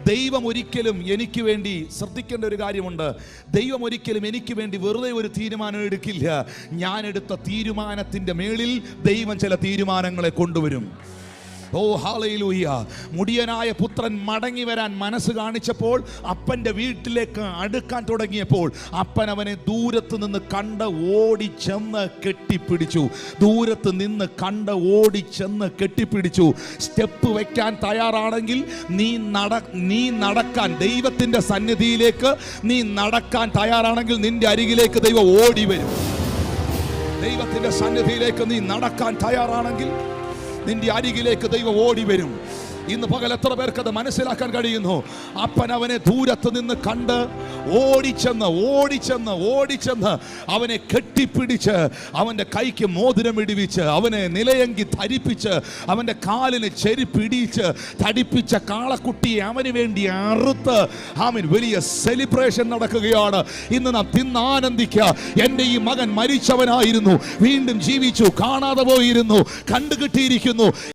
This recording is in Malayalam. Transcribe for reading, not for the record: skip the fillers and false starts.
ദൈവം ഒരിക്കലും എനിക്ക് വേണ്ടി ശ്രദ്ധിക്കേണ്ട ഒരു കാര്യമുണ്ട്. ദൈവം ഒരിക്കലും എനിക്ക് വേണ്ടി വെറുതെ ഒരു തീരുമാനം എടുക്കില്ല. ഞാൻ എടുത്ത തീരുമാനത്തിൻ്റെ മേളിൽ ദൈവം ചില തീരുമാനങ്ങളെ കൊണ്ടുവരും. ഓ ഹല്ലേലൂയ. മുടിയനായ പുത്രൻ മടങ്ങി വരാൻ മനസ്സ് കാണിച്ചപ്പോൾ, അപ്പൻ്റെ വീട്ടിലേക്ക് അടുക്കാൻ തുടങ്ങിയപ്പോൾ, അപ്പൻ അവനെ ദൂരത്ത് നിന്ന് കണ്ട് ഓടിച്ചെന്ന് കെട്ടിപ്പിടിച്ചു. ദൂരത്ത് നിന്ന് കണ്ട് ഓടിച്ചെന്ന് കെട്ടിപ്പിടിച്ചു. സ്റ്റെപ്പ് വയ്ക്കാൻ തയ്യാറാണെങ്കിൽ നീ നടക്കാൻ, ദൈവത്തിൻ്റെ സന്നിധിയിലേക്ക് നീ നടക്കാൻ തയ്യാറാണെങ്കിൽ നിന്റെ അരികിലേക്ക് ദൈവം ഓടി വരും. ദൈവത്തിൻ്റെ സന്നിധിയിലേക്ക് നീ നടക്കാൻ തയ്യാറാണെങ്കിൽ നിന്റെ അരികിലേക്ക് ദൈവം ഓടി വരും. ഇന്ന് പകൽ എത്ര പേർക്ക് അത് മനസ്സിലാക്കാൻ കഴിയുന്നു? അപ്പൻ അവനെ ദൂരത്ത് നിന്ന് കണ്ട് ഓടിച്ചെന്ന് അവനെ കെട്ടിപ്പിടിച്ച്, അവൻ്റെ കൈക്ക് മോതിരം ഇടിവിച്ച്, അവനെ നിലയങ്കി ധരിപ്പിച്ച്, അവൻ്റെ കാലിന് ചെരിപ്പിടിച്ച് തടിപ്പിച്ച കാളക്കുട്ടിയെ അവന് വേണ്ടി അറുത്ത് വലിയ സെലിബ്രേഷൻ നടക്കുകയാണ്. ഇന്ന് നാം തിന്നാനന്ദിക്കുക. എൻ്റെ ഈ മകൻ മരിച്ചവനായിരുന്നു, വീണ്ടും ജീവിച്ചു, കാണാതെ പോയിരുന്നു, കണ്ടുകിട്ടിയിരിക്കുന്നു.